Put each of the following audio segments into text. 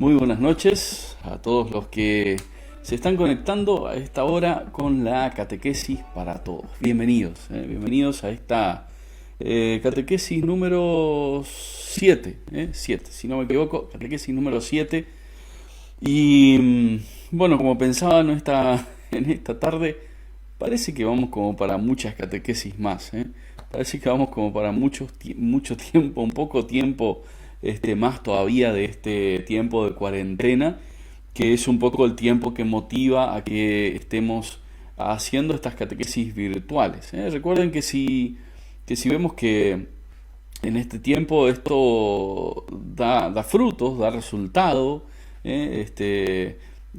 Muy buenas noches a todos los que se están conectando a esta hora con la catequesis para todos. Bienvenidos, bienvenidos a esta catequesis número 7, 7, si no me equivoco, catequesis número 7. Y bueno, como pensaba en esta tarde, parece que vamos como para muchas catequesis más, Parece que vamos como para mucho tiempo, un poco tiempo más todavía de este tiempo de cuarentena, que es un poco el tiempo que motiva a que estemos haciendo estas catequesis virtuales. Recuerden que si vemos que en este tiempo esto da frutos, da resultado,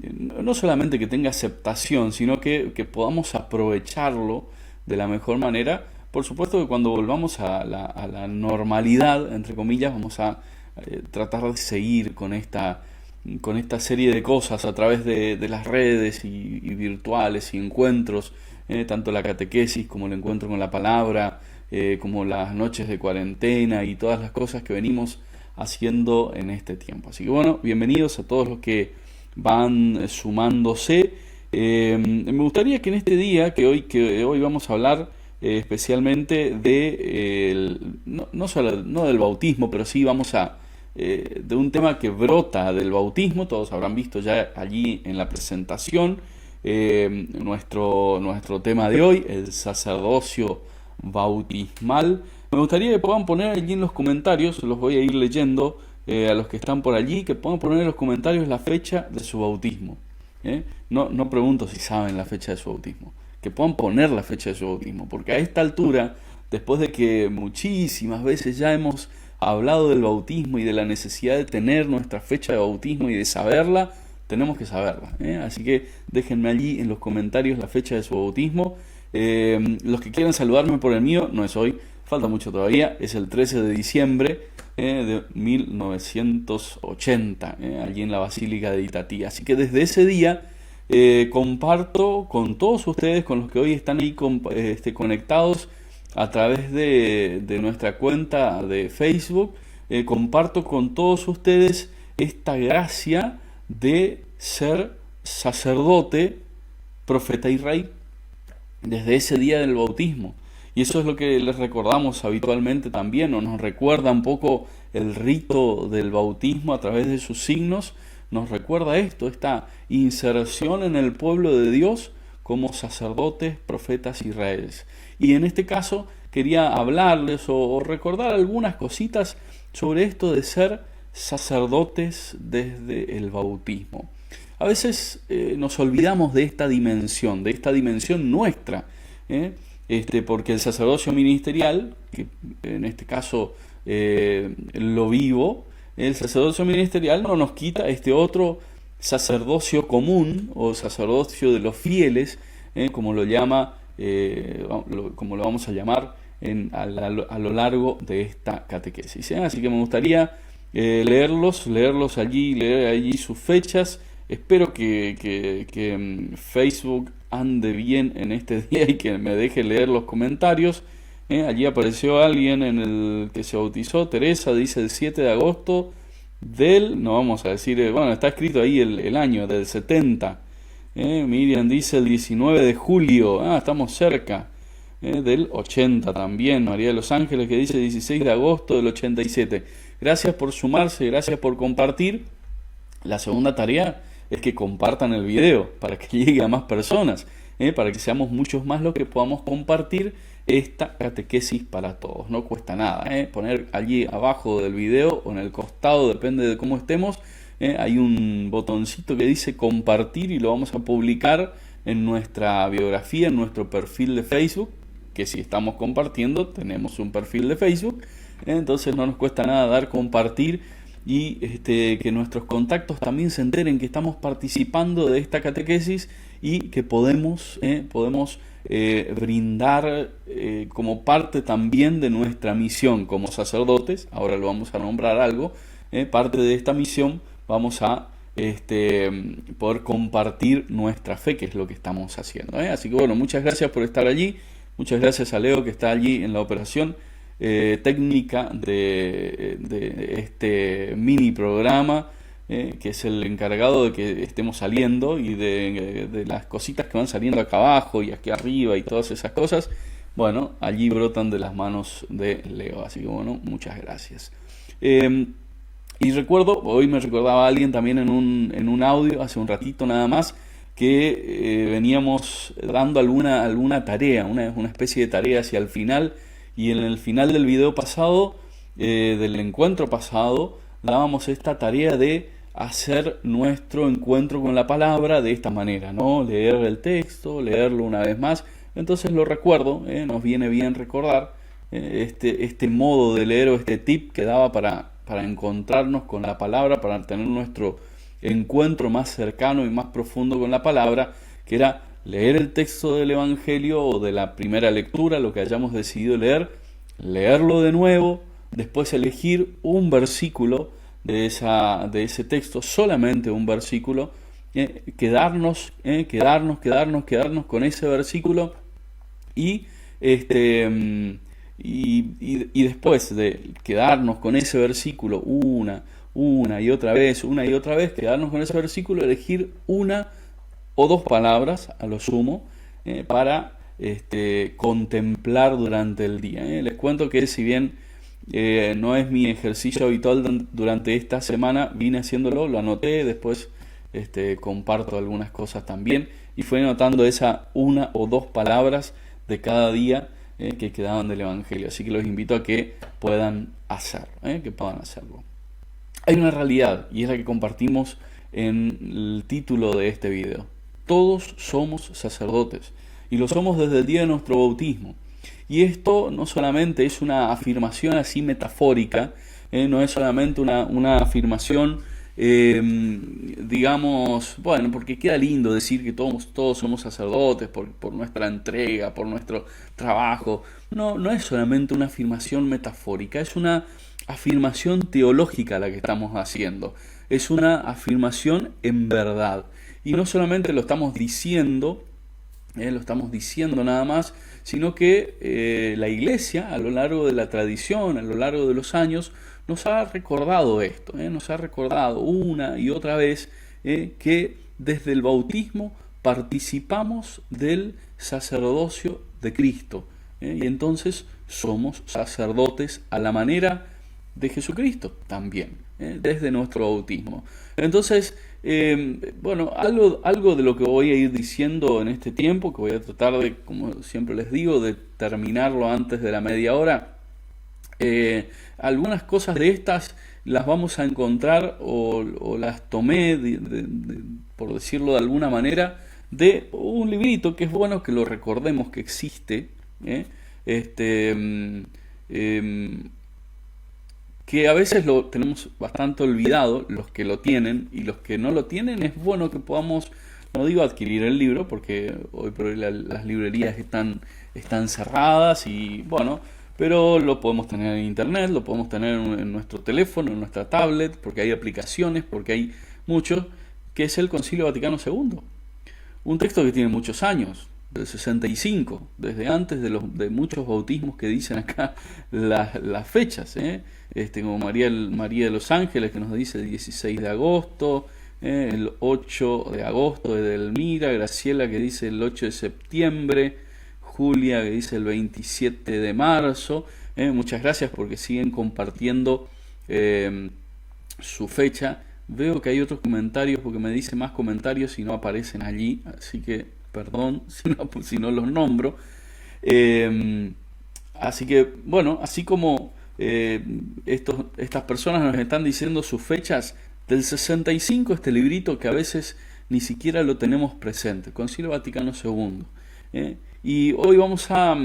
no solamente que tenga aceptación, sino que podamos aprovecharlo de la mejor manera. Por supuesto que cuando volvamos a la normalidad, entre comillas, vamos a tratar de seguir con esta serie de cosas a través de las redes y virtuales y encuentros, tanto la catequesis como el encuentro con la palabra, como las noches de cuarentena y todas las cosas que venimos haciendo en este tiempo. Así que bueno, bienvenidos a todos los que van sumándose. Me gustaría que en este día, que hoy vamos a hablar especialmente no del bautismo, pero sí vamos de un tema que brota del bautismo. Todos habrán visto ya allí en la presentación nuestro tema de hoy, el sacerdocio bautismal. Me gustaría que puedan poner allí en los comentarios, los voy a ir leyendo, a los que están por allí, que puedan poner en los comentarios la fecha de su bautismo. No pregunto si saben la fecha de su bautismo, que puedan poner la fecha de su bautismo, porque a esta altura, después de que muchísimas veces ya hemos hablado del bautismo y de la necesidad de tener nuestra fecha de bautismo y de saberla, tenemos que saberla, Así que déjenme allí en los comentarios la fecha de su bautismo. Los que quieran saludarme por el mío, no es hoy, falta mucho todavía, es el 13 de diciembre de 1980, allí en la Basílica de Itatí. Así que desde ese día comparto con todos ustedes, con los que hoy están ahí conectados a través de nuestra cuenta de Facebook, comparto con todos ustedes esta gracia de ser sacerdote, profeta y rey desde ese día del bautismo. Y eso es lo que les recordamos habitualmente también, o nos recuerda un poco el rito del bautismo a través de sus signos. Nos recuerda esta inserción en el pueblo de Dios como sacerdotes, profetas y reyes. Y en este caso quería hablarles o recordar algunas cositas sobre esto de ser sacerdotes desde el bautismo. A veces nos olvidamos de esta dimensión nuestra, porque el sacerdocio ministerial, que en este caso lo vivo, el sacerdocio ministerial no nos quita este otro sacerdocio común o sacerdocio de los fieles, como lo vamos a llamar a lo largo de esta catequesis. Así que me gustaría leerlos allí, leer allí sus fechas. Espero que Facebook ande bien en este día y que me deje leer los comentarios. Allí apareció alguien en el que se bautizó, Teresa, dice el 7 de agosto no vamos a decir, está escrito ahí el año, del 70. Miriam dice el 19 de julio, estamos cerca. Del 80 también, María de los Ángeles, que dice 16 de agosto del 87. Gracias por sumarse, gracias por compartir. La segunda tarea es que compartan el video para que llegue a más personas, para que seamos muchos más los que podamos compartir esta catequesis para todos. No cuesta nada, poner allí abajo del video o en el costado, depende de cómo estemos, hay un botoncito que dice compartir y lo vamos a publicar en nuestra biografía, en nuestro perfil de Facebook, que si estamos compartiendo tenemos un perfil de Facebook, entonces no nos cuesta nada dar compartir y que nuestros contactos también se enteren que estamos participando de esta catequesis y que podemos brindar como parte también de nuestra misión como sacerdotes. Ahora lo vamos a nombrar algo, parte de esta misión vamos a poder compartir nuestra fe, que es lo que estamos haciendo, Así que bueno, muchas gracias por estar allí, muchas gracias a Leo que está allí en la operación técnica de este mini programa, que es el encargado de que estemos saliendo y de las cositas que van saliendo acá abajo y aquí arriba y todas esas cosas, bueno, allí brotan de las manos de Leo. Así que bueno, muchas gracias. Y recuerdo, hoy me recordaba alguien también en un audio, hace un ratito nada más, que veníamos dando alguna tarea, una especie de tarea hacia el final, y en el final del video pasado, del encuentro pasado, dábamos esta tarea de hacer nuestro encuentro con la palabra de esta manera, ¿no? Leer el texto, leerlo una vez más. Entonces lo recuerdo, nos viene bien recordar este modo de leer o este tip que daba para encontrarnos con la palabra, para tener nuestro encuentro más cercano y más profundo con la palabra, que era leer el texto del Evangelio o de la primera lectura, lo que hayamos decidido leer, leerlo de nuevo, después elegir un versículo de ese texto, solamente un versículo, quedarnos con ese versículo y después de quedarnos con ese versículo una y otra vez, quedarnos con ese versículo, elegir una o dos palabras a lo sumo para contemplar durante el día. Les cuento que si bien no es mi ejercicio habitual durante esta semana, vine haciéndolo, lo anoté, después comparto algunas cosas también y fui anotando esa una o dos palabras de cada día que quedaban del Evangelio. Así que los invito a que puedan hacerlo, Hay una realidad y es la que compartimos en el título de este video. Todos somos sacerdotes y lo somos desde el día de nuestro bautismo. Y esto no solamente es una afirmación así metafórica, no es solamente una afirmación, digamos, bueno, porque queda lindo decir que todos somos sacerdotes por nuestra entrega, por nuestro trabajo. No es solamente una afirmación metafórica, es una afirmación teológica la que estamos haciendo. Es una afirmación en verdad. Y no solamente lo estamos diciendo nada más, sino que la Iglesia a lo largo de la tradición, a lo largo de los años, nos ha recordado esto, nos ha recordado una y otra vez que desde el bautismo participamos del sacerdocio de Cristo, y entonces somos sacerdotes a la manera de Jesucristo también, desde nuestro bautismo. Entonces, bueno, algo de lo que voy a ir diciendo en este tiempo, que voy a tratar de, como siempre les digo, de terminarlo antes de la media hora. Algunas cosas de estas las vamos a encontrar o las tomé, por decirlo de alguna manera, de un librito que es bueno que lo recordemos que existe, que a veces lo tenemos bastante olvidado, los que lo tienen, y los que no lo tienen es bueno que podamos, no digo adquirir el libro, porque hoy por hoy las librerías están cerradas y bueno, pero lo podemos tener en internet, lo podemos tener en nuestro teléfono, en nuestra tablet, porque hay aplicaciones, porque hay mucho, que es el Concilio Vaticano II. Un texto que tiene muchos años, del 65, desde antes de muchos bautismos que dicen acá las fechas, como María de los Ángeles, que nos dice el 16 de agosto, el 8 de agosto de Delmira, Graciela que dice el 8 de septiembre, Julia que dice el 27 de marzo. Muchas gracias porque siguen compartiendo su fecha. Veo que hay otros comentarios porque me dice más comentarios y no aparecen allí, así que perdón si no los nombro. Así que bueno, así como estas personas nos están diciendo sus fechas del 65, este librito que a veces ni siquiera lo tenemos presente, Concilio Vaticano II. Y hoy vamos a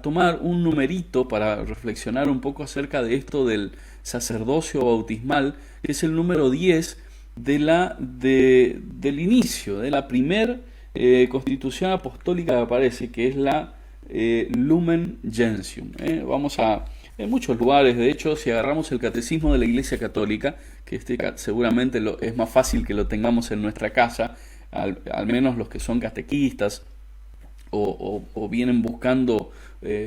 tomar un numerito para reflexionar un poco acerca de esto del sacerdocio bautismal, que es el número 10 del inicio, de la primer constitución apostólica que aparece, que es la Lumen Gentium. Vamos en muchos lugares, de hecho, si agarramos el catecismo de la Iglesia Católica, que seguramente es más fácil que lo tengamos en nuestra casa, al menos los que son catequistas, o vienen buscando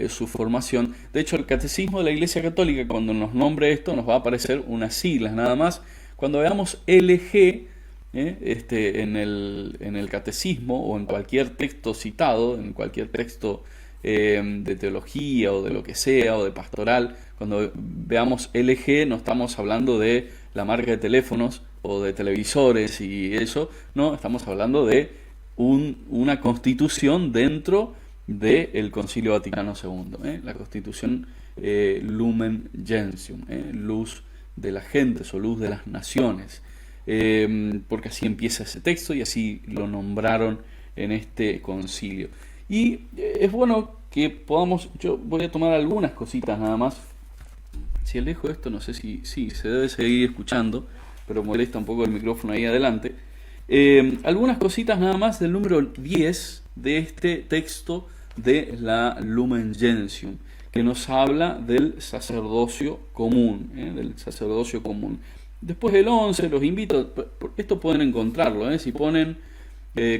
su formación. De hecho, el Catecismo de la Iglesia Católica, cuando nos nombre esto, nos va a aparecer unas siglas nada más, Cuando veamos LG en el catecismo o en cualquier texto citado, en cualquier texto de teología o de lo que sea, o de pastoral, cuando veamos LG no estamos hablando de la marca de teléfonos o de televisores y eso, no, estamos hablando de una constitución dentro del Concilio Vaticano II, la constitución Lumen Gentium, luz de las gentes o luz de las naciones, porque así empieza ese texto y así lo nombraron en este concilio. Y es bueno que podamos, yo voy a tomar algunas cositas nada más. Si alejo esto, no sé si se debe seguir escuchando, pero molesta un poco el micrófono ahí adelante. Algunas cositas nada más del número 10 de este texto de la Lumen Gentium, que nos habla del sacerdocio común, del sacerdocio común. Después del 11, los invito, esto pueden encontrarlo, si ponen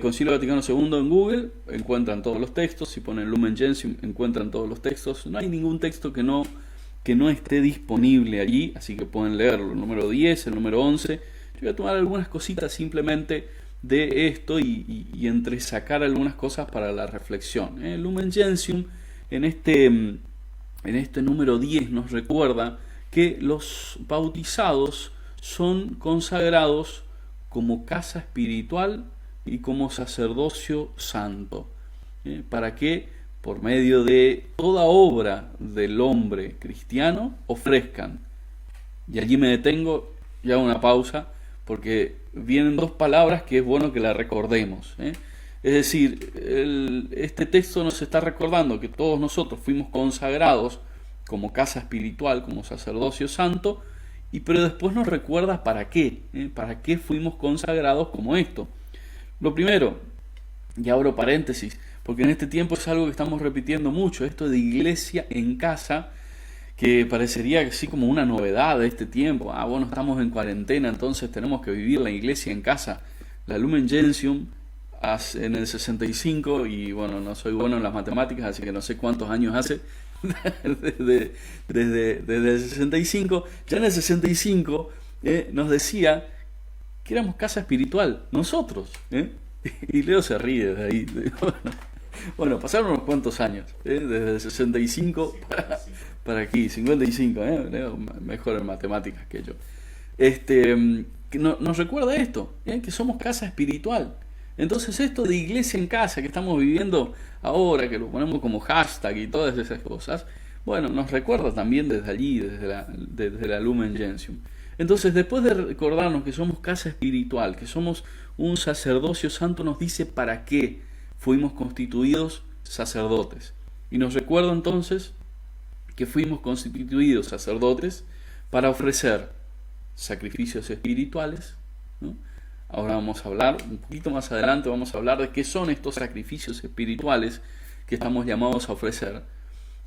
Concilio Vaticano II en Google, encuentran todos los textos. Si ponen Lumen Gentium, encuentran todos los textos. No hay ningún texto que no esté disponible allí, así que pueden leerlo. El número 10, el número 11. Yo voy a tomar algunas cositas simplemente de esto y entresacar algunas cosas para la reflexión. Lumen Gentium en este número 10 nos recuerda que los bautizados son consagrados como casa espiritual y como sacerdocio santo, para que por medio de toda obra del hombre cristiano ofrezcan. Y allí me detengo, ya una pausa, porque vienen dos palabras que es bueno que las recordemos. Es decir, este texto nos está recordando que todos nosotros fuimos consagrados como casa espiritual, como sacerdocio santo, pero después nos recuerda para qué fuimos consagrados como esto. Lo primero, y abro paréntesis, porque en este tiempo es algo que estamos repitiendo mucho, esto de iglesia en casa, que parecería así como una novedad de este tiempo. Bueno, estamos en cuarentena, entonces tenemos que vivir la iglesia en casa. La Lumen Gentium en el 65, y bueno, no soy bueno en las matemáticas, así que no sé cuántos años hace, desde el 65, ya en el 65 nos decía que éramos casa espiritual, nosotros, y Leo se ríe desde ahí. Bueno, pasaron unos cuantos años, desde el 65 para aquí, 55, Leo mejor en matemáticas que yo. Que nos recuerda esto, que somos casa espiritual. Entonces esto de iglesia en casa que estamos viviendo ahora, que lo ponemos como hashtag y todas esas cosas, bueno, nos recuerda también desde allí, desde la Lumen Gentium. Entonces, después de recordarnos que somos casa espiritual, que somos un sacerdocio santo, nos dice para qué fuimos constituidos sacerdotes. Y nos recuerda entonces que fuimos constituidos sacerdotes para ofrecer sacrificios espirituales, ¿no? Ahora vamos a hablar, un poquito más adelante, vamos a hablar de qué son estos sacrificios espirituales que estamos llamados a ofrecer.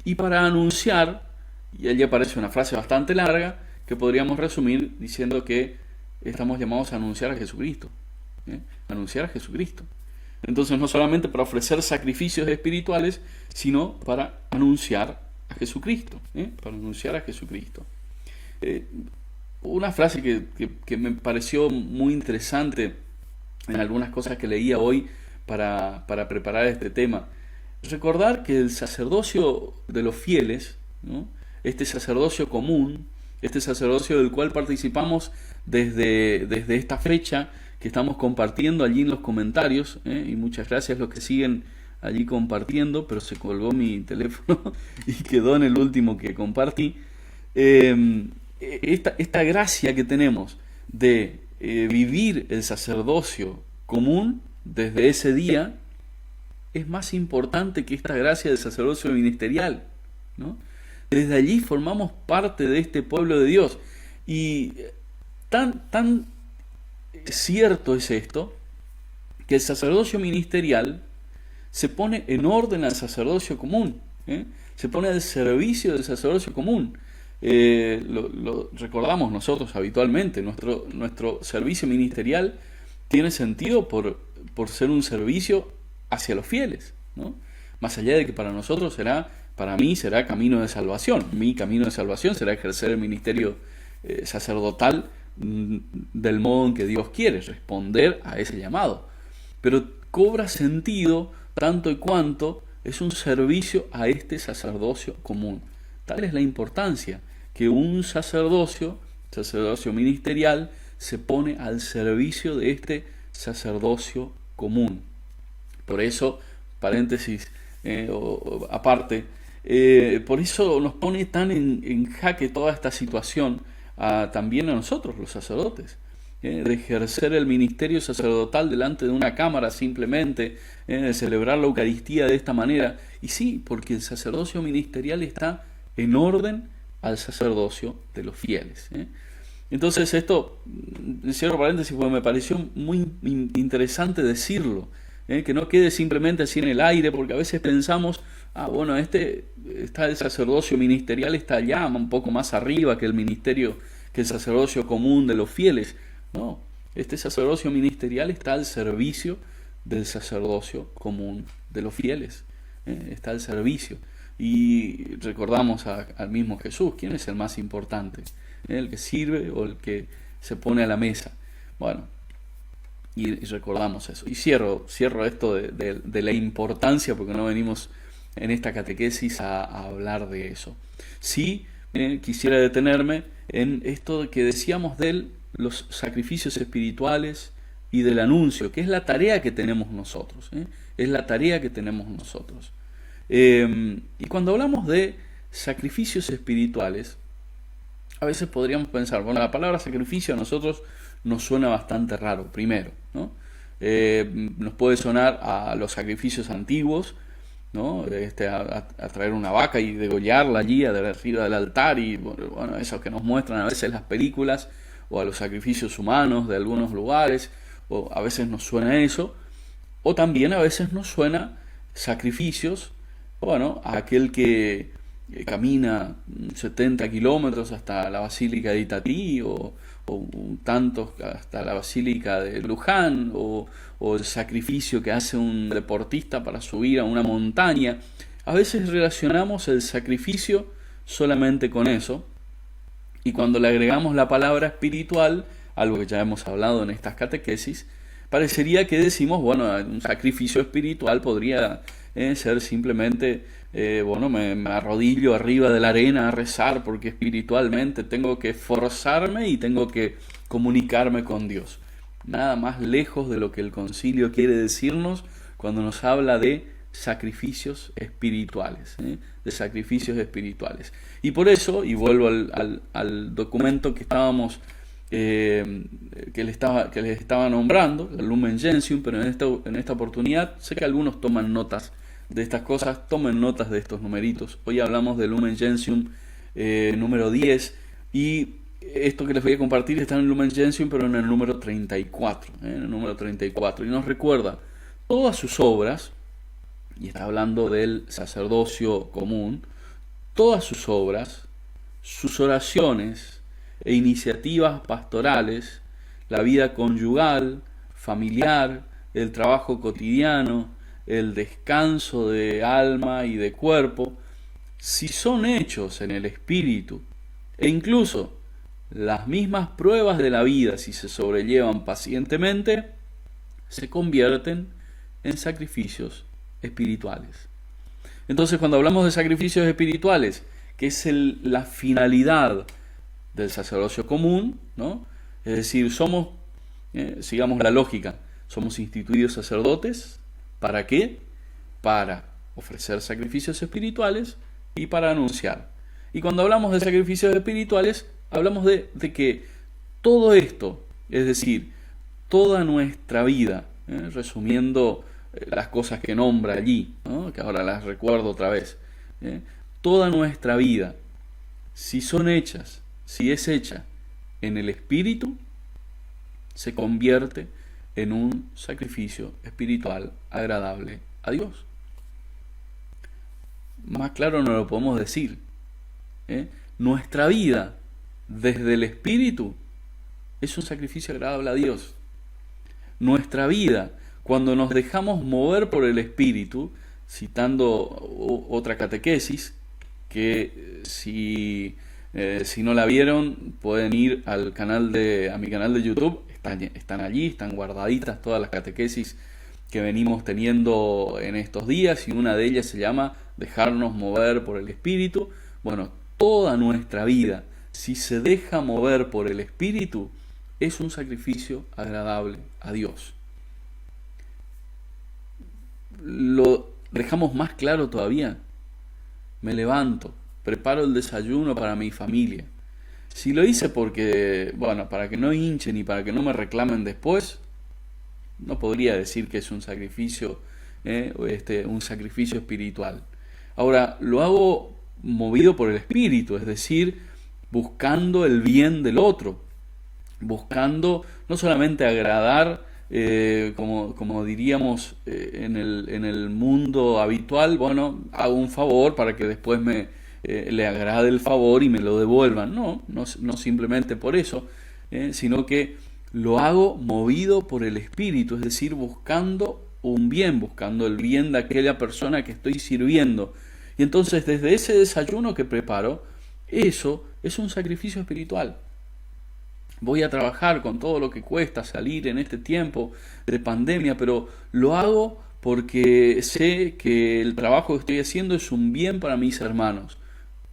Y para anunciar, y allí aparece una frase bastante larga, que podríamos resumir diciendo que estamos llamados a anunciar a Jesucristo. Anunciar a Jesucristo. Entonces, no solamente para ofrecer sacrificios espirituales, sino para anunciar a Jesucristo. Para anunciar a Jesucristo. Una frase que me pareció muy interesante en algunas cosas que leía hoy para preparar este tema. Recordar que el sacerdocio de los fieles, ¿no? Este sacerdocio común, este sacerdocio del cual participamos desde esta fecha que estamos compartiendo allí en los comentarios, y muchas gracias a los que siguen allí compartiendo, pero se colgó mi teléfono y quedó en el último que compartí. Esta gracia que tenemos de vivir el sacerdocio común desde ese día es más importante que esta gracia del sacerdocio ministerial, ¿no? Desde allí formamos parte de este pueblo de Dios. Y tan cierto es esto, que el sacerdocio ministerial se pone en orden al sacerdocio común, se pone al servicio del sacerdocio común. Lo recordamos nosotros habitualmente, nuestro servicio ministerial tiene sentido por ser un servicio hacia los fieles, ¿no? Más allá de que para nosotros para mí será camino de salvación. Mi camino de salvación será ejercer el ministerio sacerdotal del modo en que Dios quiere, responder a ese llamado. Pero cobra sentido tanto y cuanto es un servicio a este sacerdocio común. Tal es la importancia que un sacerdocio ministerial, se pone al servicio de este sacerdocio común. Por eso, paréntesis aparte, por eso nos pone tan en jaque toda esta situación también a nosotros, los sacerdotes, de ejercer el ministerio sacerdotal delante de una cámara simplemente, de celebrar la Eucaristía de esta manera. Y sí, porque el sacerdocio ministerial está en orden al sacerdocio de los fieles. Entonces esto, cierro paréntesis, porque me pareció muy interesante decirlo, que no quede simplemente así en el aire, porque a veces pensamos, bueno, está el sacerdocio ministerial, está allá un poco más arriba que el sacerdocio común de los fieles. No, este sacerdocio ministerial está al servicio del sacerdocio común de los fieles, está al servicio. Y recordamos al mismo Jesús, ¿quién es el más importante? ¿El que sirve o el que se pone a la mesa? Bueno, y recordamos eso. Y cierro esto de la importancia, porque no venimos en esta catequesis a hablar de eso. Sí, quisiera detenerme en esto que decíamos de los sacrificios espirituales y del anuncio, que es la tarea que tenemos nosotros. Es la tarea que tenemos nosotros. Y cuando hablamos de sacrificios espirituales, a veces podríamos pensar, bueno, la palabra sacrificio a nosotros nos suena bastante raro, primero, ¿no? Nos puede sonar a los sacrificios antiguos, ¿no? A traer una vaca y degollarla allí arriba del altar, y bueno, eso que nos muestran a veces las películas, o a los sacrificios humanos de algunos lugares, o a veces nos suena eso, o también a veces nos suena sacrificios, bueno, a aquel que camina 70 kilómetros hasta la Basílica de Itatí, o tantos hasta la Basílica de Luján, o el sacrificio que hace un deportista para subir a una montaña. A veces relacionamos el sacrificio solamente con eso, y cuando le agregamos la palabra espiritual, algo que ya hemos hablado en estas catequesis, parecería que decimos, bueno, un sacrificio espiritual podría ser simplemente, me arrodillo arriba de la arena a rezar porque espiritualmente tengo que esforzarme y tengo que comunicarme con Dios. Nada más lejos de lo que el concilio quiere decirnos cuando nos habla de sacrificios espirituales, de sacrificios espirituales. Y por eso, y vuelvo al documento que estábamos que les estaba nombrando, el Lumen Gentium, pero en esta oportunidad sé que algunos toman notas de estas cosas, tomen notas de estos numeritos. Hoy hablamos del Lumen Gentium número 10, y esto que les voy a compartir está en el Lumen Gentium, pero en el número 34, en el número 34, y nos recuerda todas sus obras, y está hablando del sacerdocio común, todas sus obras, sus oraciones e iniciativas pastorales, la vida conyugal, familiar, el trabajo cotidiano, el descanso de alma y de cuerpo, si son hechos en el espíritu, e incluso las mismas pruebas de la vida, si se sobrellevan pacientemente, se convierten en sacrificios espirituales. Entonces, cuando hablamos de sacrificios espirituales, que es la finalidad del sacerdocio común, ¿no? Es decir, somos, sigamos la lógica, somos instituidos sacerdotes, ¿para qué? Para ofrecer sacrificios espirituales y para anunciar. Y cuando hablamos de sacrificios espirituales, hablamos de que todo esto, es decir, toda nuestra vida, resumiendo las cosas que nombra allí, ¿no? Que ahora las recuerdo otra vez, toda nuestra vida, si es hecha en el Espíritu, se convierte en un sacrificio espiritual agradable a Dios. Más claro no lo podemos decir. Nuestra vida desde el Espíritu es un sacrificio agradable a Dios. Nuestra vida, cuando nos dejamos mover por el Espíritu, citando otra catequesis, que si Si no la vieron, pueden ir a mi canal de YouTube. Están allí, están guardaditas todas las catequesis que venimos teniendo en estos días, y una de ellas se llama dejarnos mover por el Espíritu. Bueno, toda nuestra vida, si se deja mover por el Espíritu, es un sacrificio agradable a Dios. Lo dejamos más claro todavía. Me levanto, preparo el desayuno para mi familia. Si lo hice porque, para que no hinchen y para que no me reclamen después, no podría decir que es un sacrificio espiritual. Ahora, lo hago movido por el Espíritu, es decir, buscando el bien del otro, buscando no solamente agradar, como diríamos en el mundo habitual, hago un favor para que después le agrade el favor y me lo devuelvan. No simplemente por eso, sino que lo hago movido por el Espíritu, es decir, buscando un bien, buscando el bien de aquella persona que estoy sirviendo. Y entonces, desde ese desayuno que preparo, eso es un sacrificio espiritual. Voy a trabajar con todo lo que cuesta salir en este tiempo de pandemia, pero lo hago porque sé que el trabajo que estoy haciendo es un bien para mis hermanos.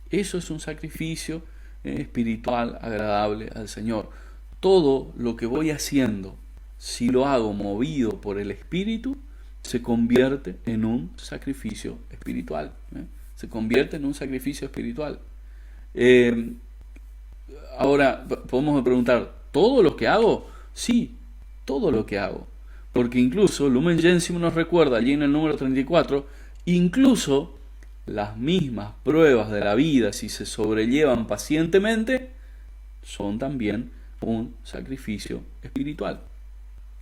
Eso es un sacrificio espiritual agradable al Señor. Todo lo que voy haciendo, si lo hago movido por el Espíritu, se convierte en un sacrificio espiritual. Se convierte en un sacrificio espiritual. Ahora, podemos preguntar, ¿todo lo que hago? Sí, todo lo que hago. Porque incluso Lumen Gentium nos recuerda allí en el número 34, incluso las mismas pruebas de la vida, si se sobrellevan pacientemente, son también un sacrificio espiritual.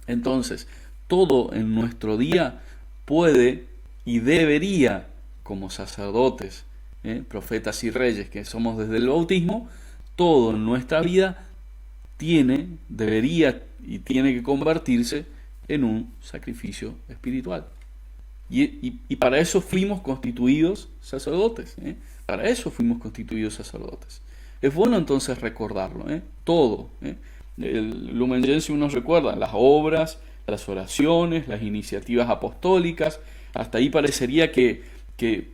Entonces, todo en nuestro día puede y debería, como sacerdotes, profetas y reyes que somos desde el bautismo, todo en nuestra vida debería y tiene que convertirse en un sacrificio espiritual. Y para eso fuimos constituidos sacerdotes. Para eso fuimos constituidos sacerdotes. Es bueno entonces recordarlo, todo. El Lumen Gentium nos recuerda las obras, las oraciones, las iniciativas apostólicas. Hasta ahí parecería que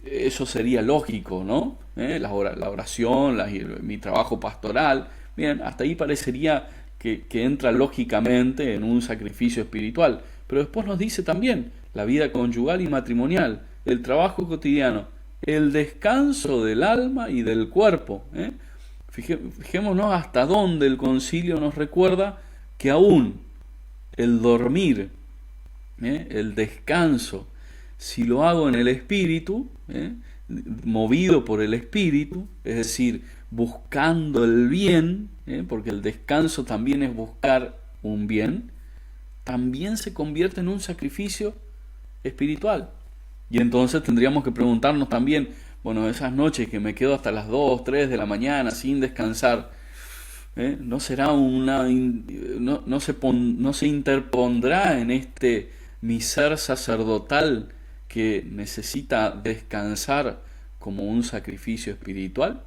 eso sería lógico, ¿no? La oración, mi trabajo pastoral. Bien, hasta ahí parecería que entra lógicamente en un sacrificio espiritual. Pero después nos dice también la vida conyugal y matrimonial, el trabajo cotidiano, el descanso del alma y del cuerpo. Fijémonos hasta dónde el concilio nos recuerda que aún el dormir, el descanso, si lo hago en el Espíritu, movido por el Espíritu, es decir, buscando el bien, porque el descanso también es buscar un bien, también se convierte en un sacrificio espiritual. Y entonces tendríamos que preguntarnos también, esas noches que me quedo hasta las 2, 3 de la mañana sin descansar, ¿no será no se interpondrá en mi ser sacerdotal que necesita descansar como un sacrificio espiritual?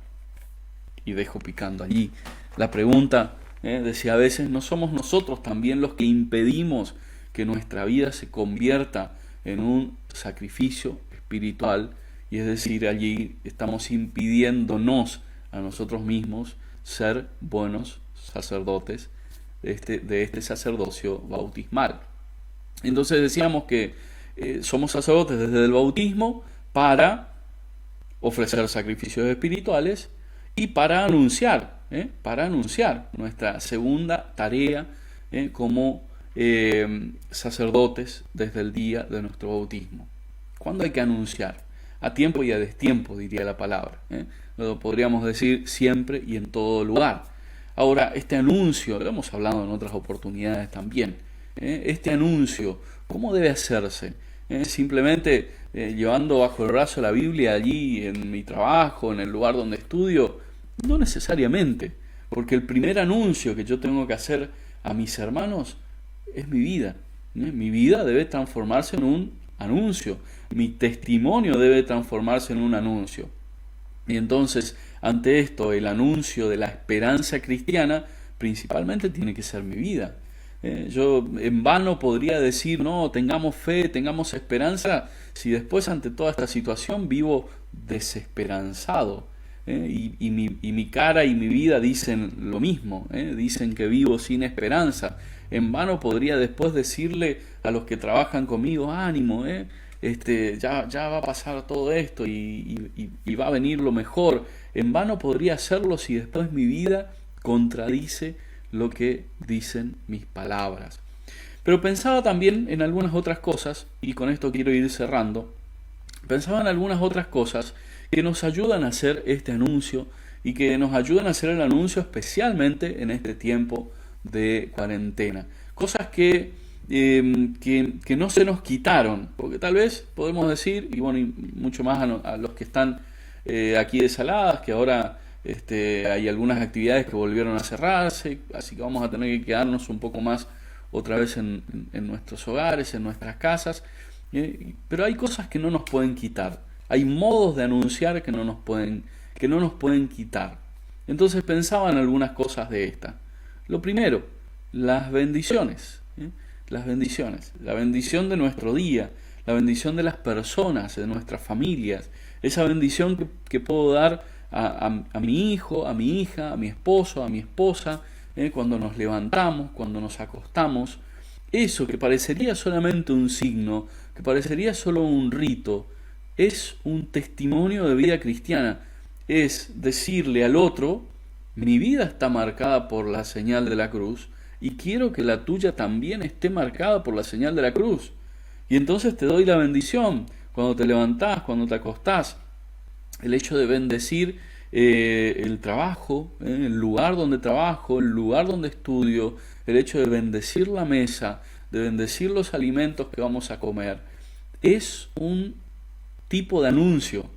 Y dejo picando allí la pregunta de si a veces no somos nosotros también los que impedimos que nuestra vida se convierta en un sacrificio espiritual, y es decir, allí estamos impidiéndonos a nosotros mismos ser buenos sacerdotes de este sacerdocio bautismal. Entonces decíamos que somos sacerdotes desde el bautismo para ofrecer sacrificios espirituales y para anunciar nuestra segunda tarea como sacerdotes desde el día de nuestro bautismo. ¿Cuándo hay que anunciar? A tiempo y a destiempo, diría la palabra. Lo podríamos decir siempre y en todo lugar. Ahora, este anuncio, lo hemos hablado en otras oportunidades también, este anuncio, ¿cómo debe hacerse? Simplemente llevando bajo el brazo la Biblia allí en mi trabajo, en el lugar donde estudio. No necesariamente, porque el primer anuncio que yo tengo que hacer a mis hermanos es mi vida. Mi vida debe transformarse en un anuncio, mi testimonio debe transformarse en un anuncio. Y entonces ante esto el anuncio de la esperanza cristiana, principalmente tiene que ser mi vida. Yo en vano podría decir, no, tengamos fe, tengamos esperanza, si después ante toda esta situación vivo desesperanzado. Y mi cara y mi vida dicen lo mismo, dicen que vivo sin esperanza. En vano podría después decirle a los que trabajan conmigo, ánimo, ya va a pasar todo esto y va a venir lo mejor. En vano podría hacerlo si después mi vida contradice lo que dicen mis palabras. Pero pensaba también en algunas otras cosas, y con esto quiero ir cerrando. Pensaba en algunas otras cosas que nos ayudan a hacer este anuncio y que nos ayudan a hacer el anuncio especialmente en este tiempo de cuarentena. Cosas que no se nos quitaron, porque tal vez podemos decir, y bueno, y mucho más a los que están aquí de Saladas, que ahora hay algunas actividades que volvieron a cerrarse, así que vamos a tener que quedarnos un poco más otra vez en nuestros hogares, en nuestras casas, pero hay cosas que no nos pueden quitar, hay modos de anunciar que no nos pueden quitar. Entonces pensaba en algunas cosas de esta. Lo primero, las bendiciones, las bendiciones, la bendición de nuestro día, la bendición de las personas, de nuestras familias, esa bendición que puedo dar a mi hijo, a mi hija, a mi esposo, a mi esposa, cuando nos levantamos, cuando nos acostamos. Eso que parecería solamente un signo, que parecería solo un rito, es un testimonio de vida cristiana. Es decirle al otro, mi vida está marcada por la señal de la cruz y quiero que la tuya también esté marcada por la señal de la cruz. Y entonces te doy la bendición cuando te levantás, cuando te acostás. El hecho de bendecir el trabajo, el lugar donde trabajo, el lugar donde estudio, el hecho de bendecir la mesa, de bendecir los alimentos que vamos a comer, es un tipo de anuncio.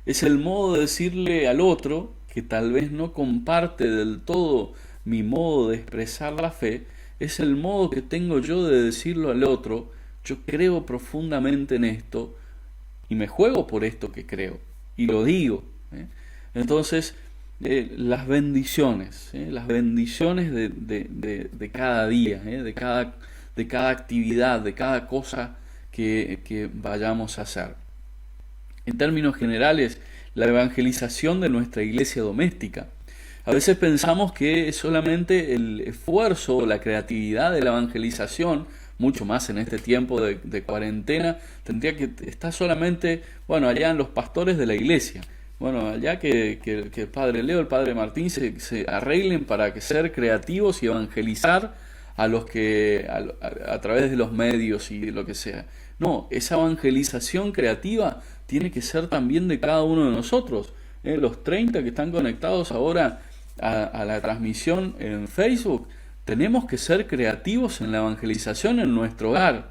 Es el modo de decirle al otro, que tal vez no comparte del todo mi modo de expresar la fe, es el modo que tengo yo de decirlo al otro, yo creo profundamente en esto y me juego por esto que creo. Y lo digo. Entonces, las bendiciones de cada día, de cada actividad, de cada cosa que vayamos a hacer. En términos generales, la evangelización de nuestra iglesia doméstica. A veces pensamos que solamente el esfuerzo o la creatividad de la evangelización, mucho más en este tiempo de cuarentena, tendría que estar solamente, allá en los pastores de la iglesia. Allá que el padre Leo, el padre Martín se arreglen para ser creativos y evangelizar a los que a través de los medios y de lo que sea. No, esa evangelización creativa tiene que ser también de cada uno de nosotros. Los 30 que están conectados ahora a la transmisión en Facebook, tenemos que ser creativos en la evangelización en nuestro hogar.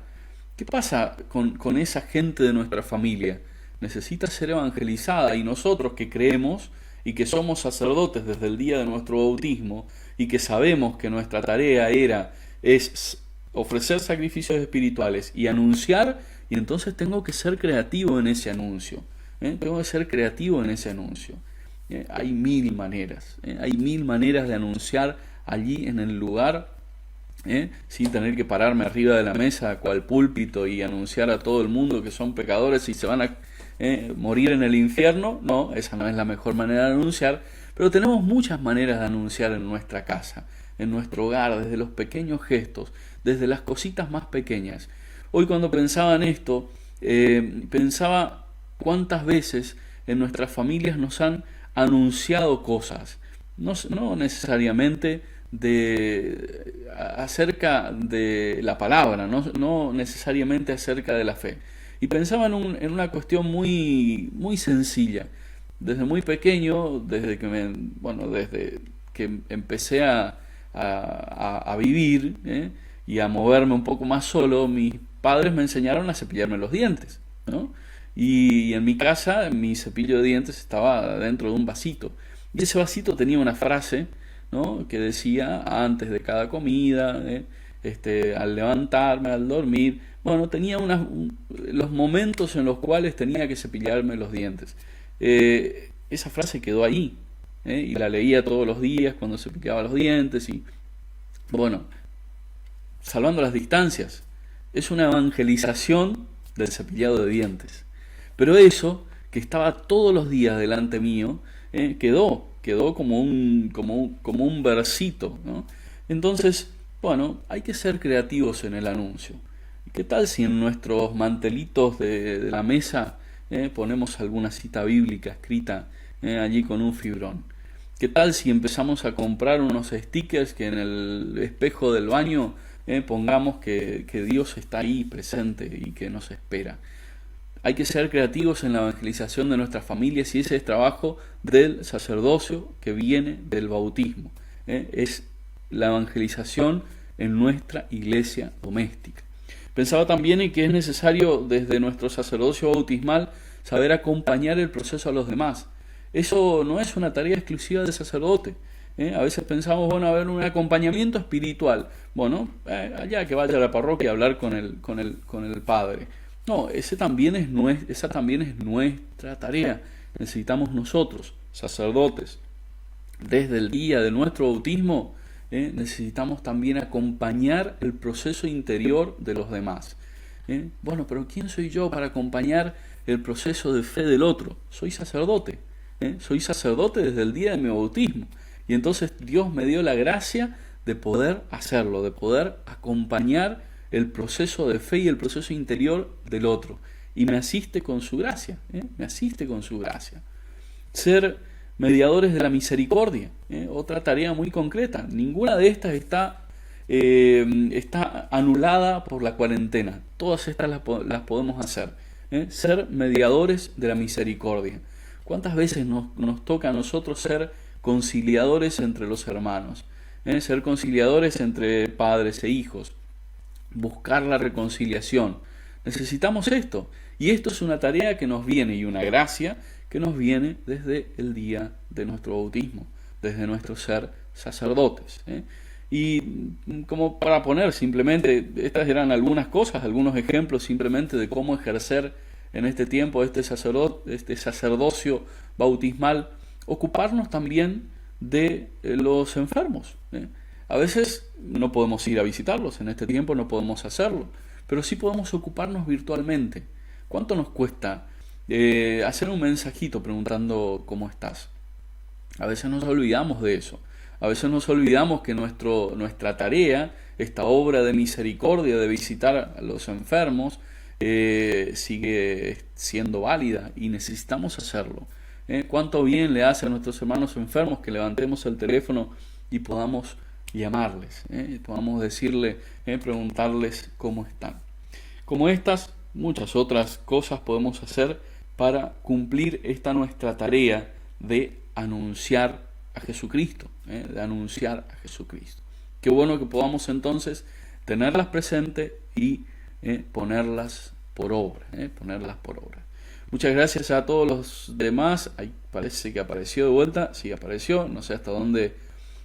¿Qué pasa con esa gente de nuestra familia? Necesita ser evangelizada, y nosotros que creemos y que somos sacerdotes desde el día de nuestro bautismo y que sabemos que nuestra tarea es ofrecer sacrificios espirituales y anunciar, y entonces tengo que ser creativo en ese anuncio. Tengo que ser creativo en ese anuncio. Hay mil maneras de anunciar allí en el lugar, sin tener que pararme arriba de la mesa cual púlpito y anunciar a todo el mundo que son pecadores y se van a morir en el infierno. No, esa no es la mejor manera de anunciar, pero tenemos muchas maneras de anunciar en nuestra casa, en nuestro hogar, desde los pequeños gestos, desde las cositas más pequeñas. Hoy cuando pensaba en esto, pensaba cuántas veces en nuestras familias nos han anunciado cosas, no necesariamente acerca de la palabra, no necesariamente acerca de la fe. Y pensaba en una cuestión muy, muy sencilla. Desde muy pequeño, desde que empecé a vivir y a moverme un poco más solo, mis padres me enseñaron a cepillarme los dientes, ¿no? Y en mi casa, mi cepillo de dientes estaba dentro de un vasito. Y ese vasito tenía una frase, ¿no?, que decía antes de cada comida, al levantarme, al dormir. Tenía los momentos en los cuales tenía que cepillarme los dientes. esa frase quedó ahí, y la leía todos los días cuando se picaba los dientes, y bueno, salvando las distancias, es una evangelización del cepillado de dientes. Pero eso, que estaba todos los días delante mío, quedó como un versito, ¿no? Entonces, bueno, hay que ser creativos en el anuncio. ¿Qué tal si en nuestros mantelitos de la mesa ponemos alguna cita bíblica escrita allí con un fibrón? ¿Qué tal si empezamos a comprar unos stickers que en el espejo del baño pongamos que Dios está ahí presente y que nos espera? Hay que ser creativos en la evangelización de nuestras familias, y ese es trabajo del sacerdocio que viene del bautismo. Es la evangelización en nuestra iglesia doméstica. Pensaba también en que es necesario desde nuestro sacerdocio bautismal saber acompañar el proceso a los demás. Eso no es una tarea exclusiva del sacerdote. A veces pensamos, bueno, a ver, un acompañamiento espiritual. Bueno, allá que vaya a la parroquia a hablar con el padre. No, esa también es nuestra tarea. Necesitamos nosotros, sacerdotes, desde el día de nuestro bautismo, necesitamos también acompañar el proceso interior de los demás. Bueno, pero ¿quién soy yo para acompañar el proceso de fe del otro? Soy sacerdote. Soy sacerdote desde el día de mi bautismo. Y entonces Dios me dio la gracia de poder hacerlo, de poder acompañar el proceso de fe y el proceso interior del otro. Y me asiste con su gracia. Me asiste con su gracia. Ser mediadores de la misericordia, otra tarea muy concreta. Ninguna de estas está anulada por la cuarentena. Todas estas las podemos hacer. Ser mediadores de la misericordia. ¿Cuántas veces nos toca a nosotros ser conciliadores entre los hermanos? Ser conciliadores entre padres e hijos. Buscar la reconciliación. Necesitamos esto. Y esto es una tarea que nos viene, y una gracia que nos viene desde el día de nuestro bautismo, desde nuestro ser sacerdotes. Y como para poner simplemente, estas eran algunas cosas, algunos ejemplos simplemente de cómo ejercer en este tiempo este sacerdocio bautismal, ocuparnos también de los enfermos. A veces no podemos ir a visitarlos, en este tiempo no podemos hacerlo, pero sí podemos ocuparnos virtualmente. ¿Cuánto nos cuesta hacer un mensajito preguntando cómo estás? A veces nos olvidamos de eso. A veces nos olvidamos que nuestra tarea, esta obra de misericordia de visitar a los enfermos, sigue siendo válida y necesitamos hacerlo. ¿Cuánto bien le hace a nuestros hermanos enfermos que levantemos el teléfono y podamos llamarles, podamos decirle, preguntarles cómo están? Como estas, muchas otras cosas podemos hacer para cumplir esta nuestra tarea de anunciar a Jesucristo, de anunciar a Jesucristo. Qué bueno que podamos entonces tenerlas presentes y ponerlas por obra, Muchas gracias a todos los demás. Ahí parece que apareció de vuelta. Sí, apareció, no sé hasta dónde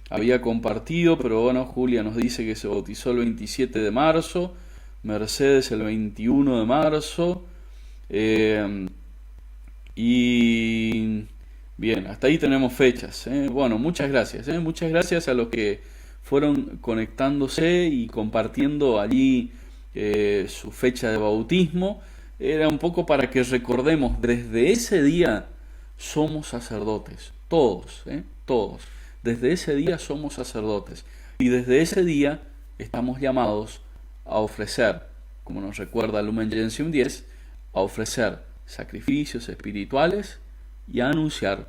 había compartido, pero bueno, Julia nos dice que se bautizó el 27 de marzo, Mercedes el 21 de marzo, y bien, hasta ahí tenemos fechas. Bueno, muchas gracias a los que fueron conectándose y compartiendo allí su fecha de bautismo. Era un poco para que recordemos, desde ese día somos sacerdotes, todos. Desde ese día somos sacerdotes, y desde ese día estamos llamados a ofrecer, como nos recuerda Lumen Gentium 10, a ofrecer sacrificios espirituales y a anunciar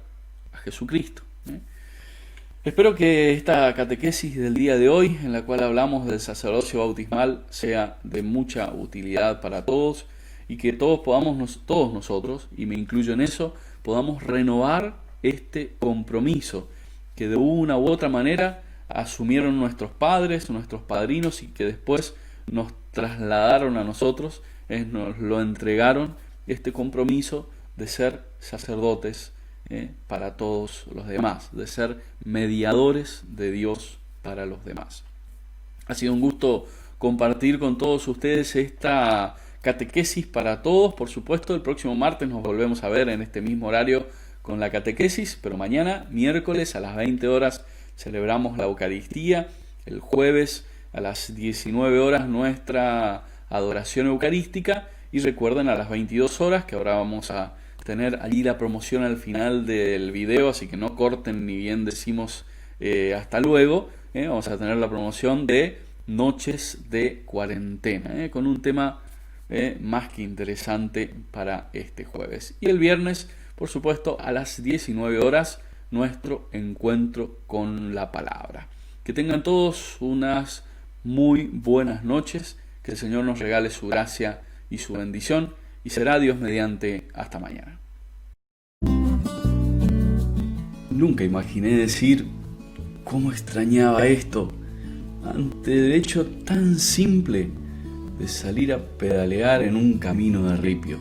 a Jesucristo. Espero que esta catequesis del día de hoy, en la cual hablamos del sacerdocio bautismal, sea de mucha utilidad para todos, y que todos nosotros, y me incluyo en eso, podamos renovar este compromiso que de una u otra manera asumieron nuestros padres, nuestros padrinos, y que después nos trasladaron a nosotros, nos lo entregaron, este compromiso de ser sacerdotes para todos los demás, de ser mediadores de Dios para los demás. Ha sido un gusto compartir con todos ustedes esta catequesis para todos. Por supuesto, el próximo martes nos volvemos a ver en este mismo horario con la catequesis, pero mañana, miércoles, a las 20 horas, celebramos la Eucaristía. El jueves, a las 19 horas, nuestra adoración eucarística. Y recuerden, a las 22 horas, que ahora vamos a tener allí la promoción al final del video, así que no corten ni bien decimos hasta luego. Vamos a tener la promoción de Noches de Cuarentena, con un tema más que interesante para este jueves. Y el viernes, por supuesto, a las 19 horas, nuestro encuentro con la palabra. Que tengan todos unas muy buenas noches, que el Señor nos regale su gracia y su bendición, y será Dios mediante hasta mañana. Nunca imaginé decir cómo extrañaba esto ante el hecho tan simple de salir a pedalear en un camino de ripio.